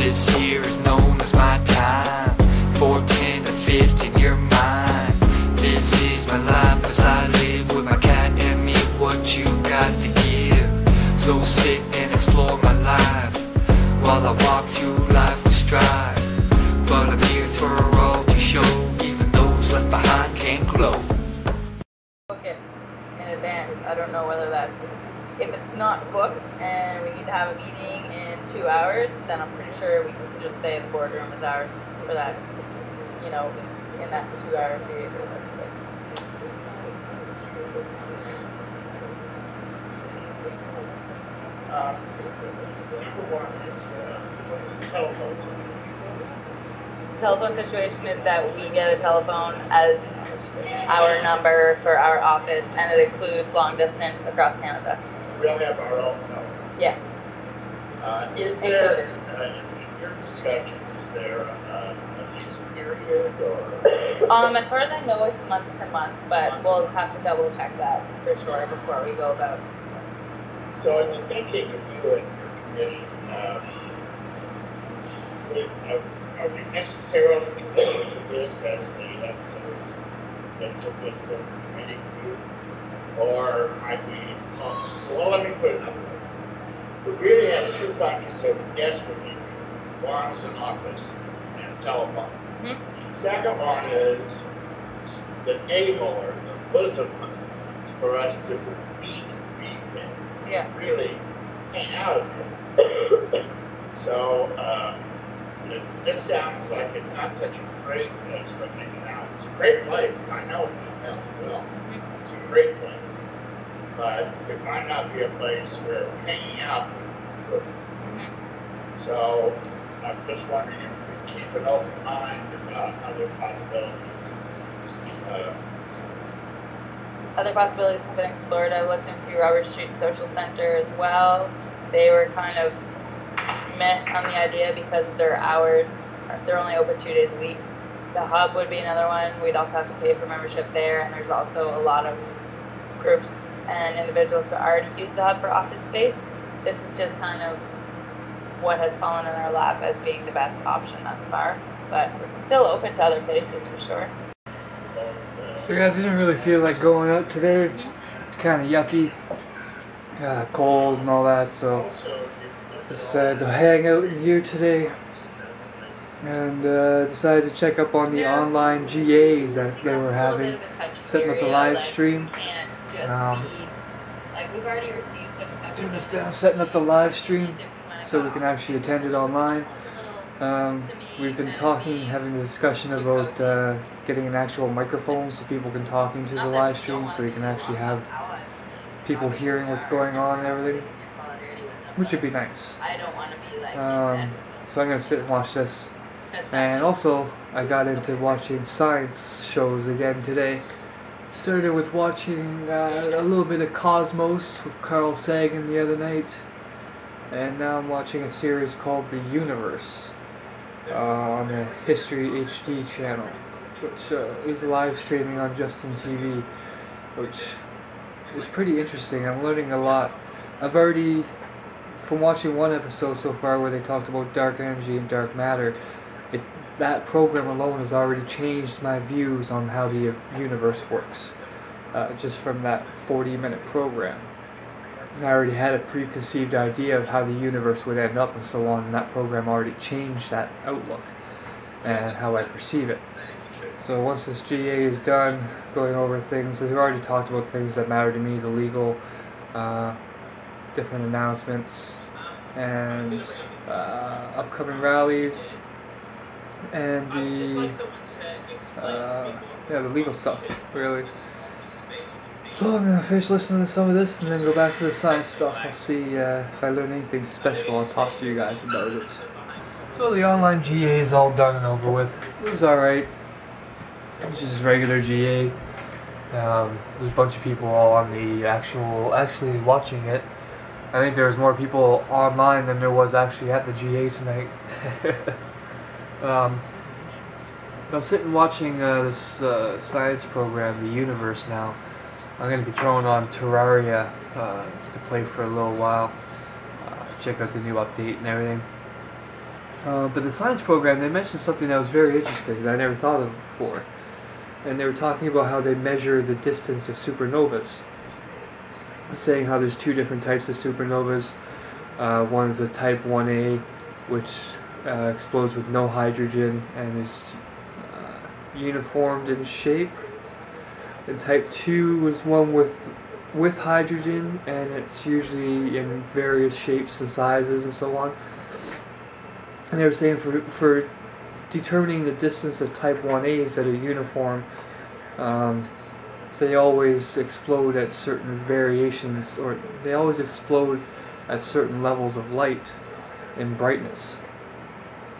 This here is known as my time. 410 to 15, you're mine. This is my life as I live with my cat and me. What you got to give? So sit and explore my life while I walk through life with strive. But I'm here for all to show, even those left behind can glow. Book it in advance. I don't know whether that's, if it's not booked and we need to have a meeting in 2 hours, then I'm pretty sure we can just say the boardroom is ours for that, you know, in that 2 hour period. Number one is telephone. The telephone situation is that we get a telephone as our number for our office, and it includes long distance across Canada. We'll have our own number. Yes. Is there, in your discussion, is there a lease period or? As far as I know, it's month to month, but we'll have to double check that for sure before we go about. So I'm thinking of you and your committee, are we necessarily committed to this as the episodes that took with the committee group? Or might we, well, let me put it another way. We really have two buckets of desperately need. One is an office and a telephone. Mm-hmm. Second one is the navel or the bosom for us to meet and Yeah. really hang out with. So, this sounds like it's not such a great place for hanging out. It's a great place. I know it well. It's a great place. But it might not be a place where hanging out would be good. So, I'm just wondering if we keep an open mind about other possibilities. Other possibilities have been explored. I looked into Robert Street Social Center as well. They were kind of met on the idea because their hours, they're only open 2 days a week. The Hub would be another one. We'd also have to pay for membership there, and there's also a lot of groups and individuals who already use the Hub for office space. This is just kind of what has fallen in our lap as being the best option thus far, but it's still open to other places for sure. So guys, I didn't really feel like going out today. It's kind of yucky, cold and all that, so decided to hang out in here today and decided to check up on the online GAs that they were having, setting up the live stream. Turn this down, setting up the live stream so we can actually attend it online. We've been talking, having a discussion about getting an actual microphone so people can talk into the live stream, so we can actually have people hearing what's going on and everything, which would be nice. So I'm going to sit and watch this. And also, I got into watching science shows again today. Started with watching a little bit of Cosmos with Carl Sagan the other night. And now I'm watching a series called The Universe on the History HD channel, which is live streaming on Justin TV, which is pretty interesting. I'm learning a lot. I've already, from watching one episode so far where they talked about dark energy and dark matter, that program alone has already changed my views on how the universe works, just from that 40-minute program. And I already had a preconceived idea of how the universe would end up and so on, and that program already changed that outlook and how I perceive it. So once this GA is done, going over things, they've already talked about things that matter to me, the legal, different announcements, and upcoming rallies, and the legal stuff, really. So I'm going to finish listening to some of this and then go back to the science stuff. I'll see if I learn anything special. I'll talk to you guys about it. So the online GA is all done and over with. It was alright. It was just regular GA. There's a bunch of people all on the actually watching it. I think there was more people online than there was actually at the GA tonight. I'm sitting watching this science program, The Universe, now. I'm going to be throwing on Terraria to play for a little while, check out the new update and everything. But the science program, they mentioned something that was very interesting that I never thought of before. And they were talking about how they measure the distance of supernovas. Saying how there's two different types of supernovas. One is a type 1A, which explodes with no hydrogen and is uniformed in shape. And type 2 is one with hydrogen, and it's usually in various shapes and sizes and so on. And they were saying for determining the distance of type 1As that are uniform, they always explode at certain variations, or they always explode at certain levels of light in brightness.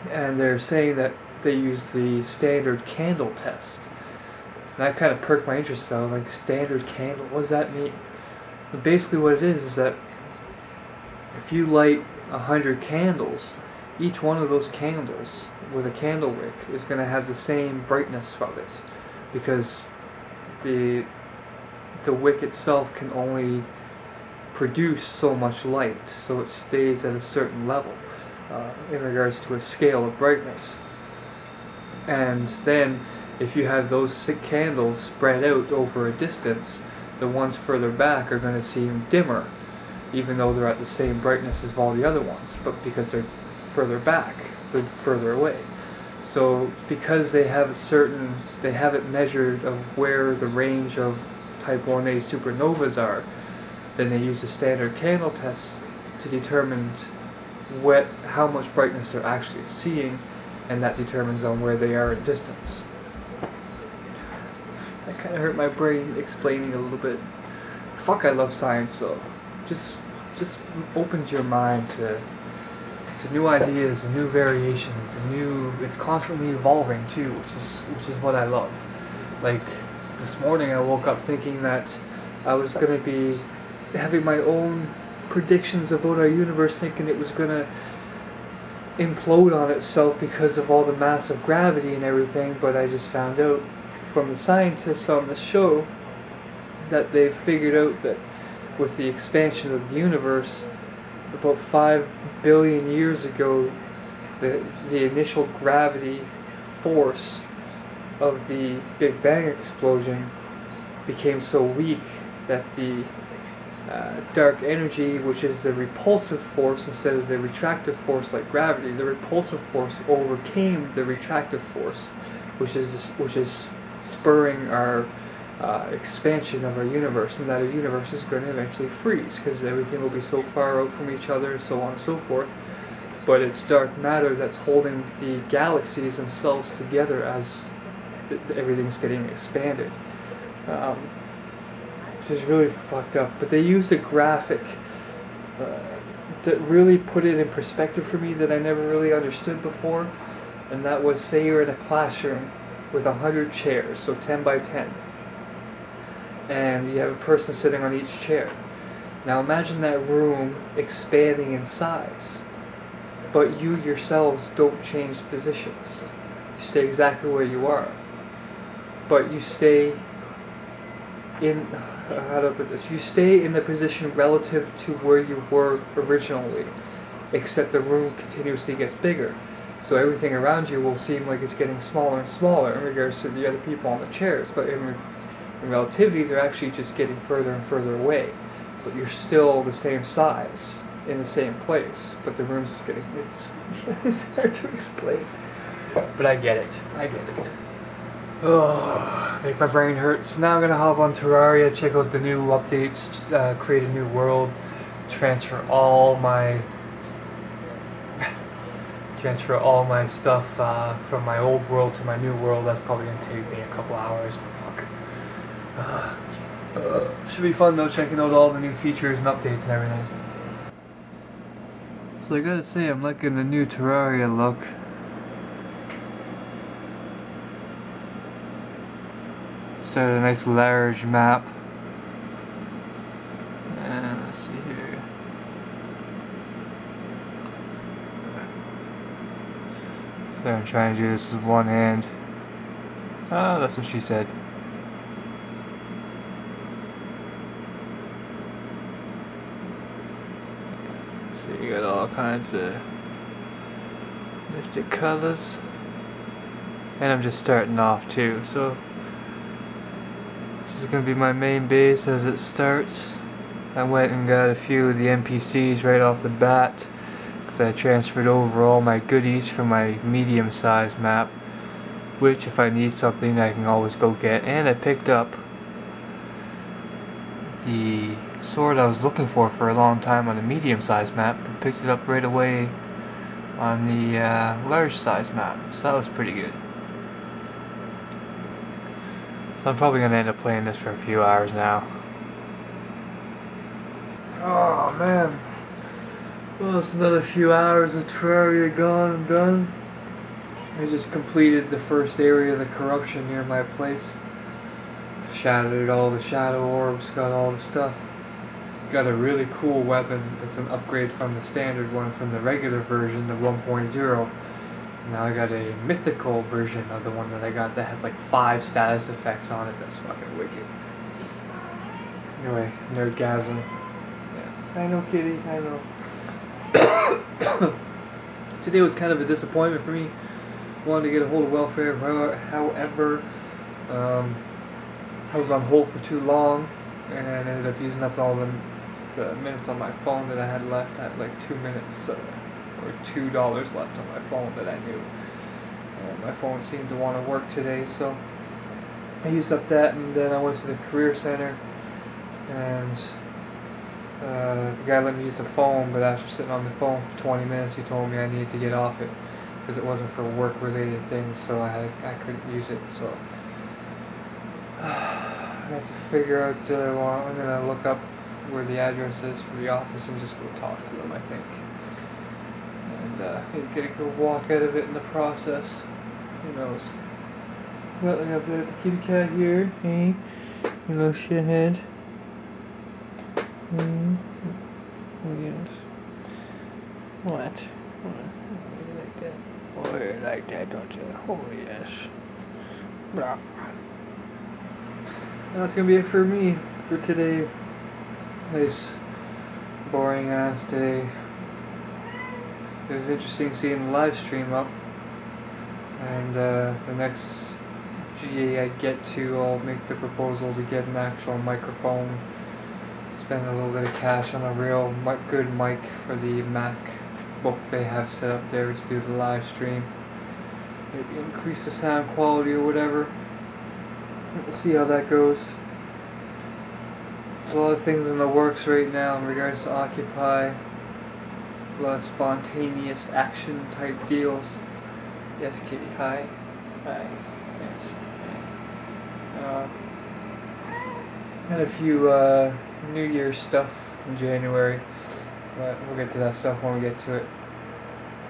And they're saying that they use the standard candle test. And that kind of perked my interest though, like standard candle, what does that mean? But basically what it is that if you light 100 candles, each one of those candles with a candle wick is going to have the same brightness of it, because the wick itself can only produce so much light, so it stays at a certain level in regards to a scale of brightness. And then if you have those 6 candles spread out over a distance, the ones further back are going to seem dimmer, even though they're at the same brightness as all the other ones, but because they're further back, they're further away. So because they have it measured of where the range of type 1A supernovas are, then they use the standard candle test to determine how much brightness they're actually seeing, and that determines on where they are in distance. That kind of hurt my brain explaining a little bit. Fuck, I love science though. Just opens your mind to new ideas and new variations and it's constantly evolving too, which is what I love. Like this morning I woke up thinking that I was going to be having my own predictions about our universe, thinking it was going to implode on itself because of all the massive gravity and everything, but I just found out from the scientists on the show that they've figured out that with the expansion of the universe, about 5 billion years ago, the initial gravity force of the Big Bang explosion became so weak that the dark energy, which is the repulsive force instead of the retractive force like gravity, the repulsive force overcame the retractive force, which is spurring our expansion of our universe, and that our universe is going to eventually freeze because everything will be so far out from each other and so on and so forth. But it's dark matter that's holding the galaxies themselves together as everything's getting expanded, which is really fucked up. But they used a graphic that really put it in perspective for me that I never really understood before, and that was, say you're in a classroom with 100 chairs, so 10 by 10. And you have a person sitting on each chair. Now imagine that room expanding in size, but you yourselves don't change positions. You stay exactly where you are, but you stay in, how do I put this? You stay in the position relative to where you were originally, except the room continuously gets bigger. So everything around you will seem like it's getting smaller and smaller in regards to the other people on the chairs, but in relativity, they're actually just getting further and further away. But you're still the same size, in the same place, but the room's getting, it's hard to explain. But I get it. Oh, make my brain hurts. Now I'm gonna hop on Terraria, check out the new updates, create a new world, transfer all my stuff from my old world to my new world. That's probably gonna take me a couple hours, but fuck. Should be fun though, checking out all the new features and updates and everything. So I gotta say, I'm liking the new Terraria look. Started a nice large map. And let's see here. So I'm trying to do this with one hand. Oh, that's what she said. So you got all kinds of There's the colors. And I'm just starting off too, so this is going to be my main base as it starts. I went and got a few of the NPCs right off the bat because I transferred over all my goodies from my medium-sized map, which if I need something I can always go get. And I picked up the sword I was looking for a long time on a medium-sized map, but picked it up right away on the large-sized map, so that was pretty good. So I'm probably going to end up playing this for a few hours now. Oh man, well, it's another few hours of Terraria gone and done. I just completed the first area of the corruption near my place. Shattered all the shadow orbs, got all the stuff. Got a really cool weapon that's an upgrade from the standard one from the regular version of 1.0. Now I got a mythical version of the one that I got that has like 5 status effects on it. That's fucking wicked. Anyway, nerdgasm. Yeah, I know, kitty, I know. Today was kind of a disappointment for me. Wanted to get a hold of welfare, however, I was on hold for too long and ended up using up all the minutes on my phone that I had left. I had like 2 minutes or $2 left on my phone that I knew. My phone seemed to want to work today, so I used up that, and then I went to the career center, and the guy let me use the phone, but after sitting on the phone for 20 minutes he told me I needed to get off it because it wasn't for work related things, so I couldn't use it. So I got to figure out I'm going to look up where the address is for the office and just go talk to them, I think. And maybe get a good walk out of it in the process. Who knows? Well, I got the kitty cat here. Hey, you little shithead. Oh, yes. What? Oh, you like that? Oh, you like that, don't you? Oh, yes. Blah. That's gonna be it for me for today. Nice, boring ass day. It was interesting seeing the live stream up, and the next GA I get to, I'll make the proposal to get an actual microphone, spend a little bit of cash on a real good mic for the MacBook they have set up there to do the live stream. Maybe increase the sound quality or whatever. We'll see how that goes. There's a lot of things in the works right now in regards to Occupy. A lot of spontaneous action type deals. Yes, kitty. Hi. Hi. Yes. Hi. And a few New Year's stuff in January. But we'll get to that stuff when we get to it.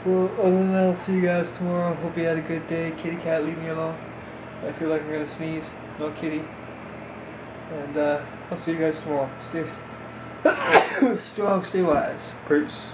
So other than that, I'll see you guys tomorrow. Hope you had a good day. Kitty cat, leave me alone. I feel like I'm gonna sneeze. No kitty. And I'll see you guys tomorrow. Stay strong, stay wise. Peace.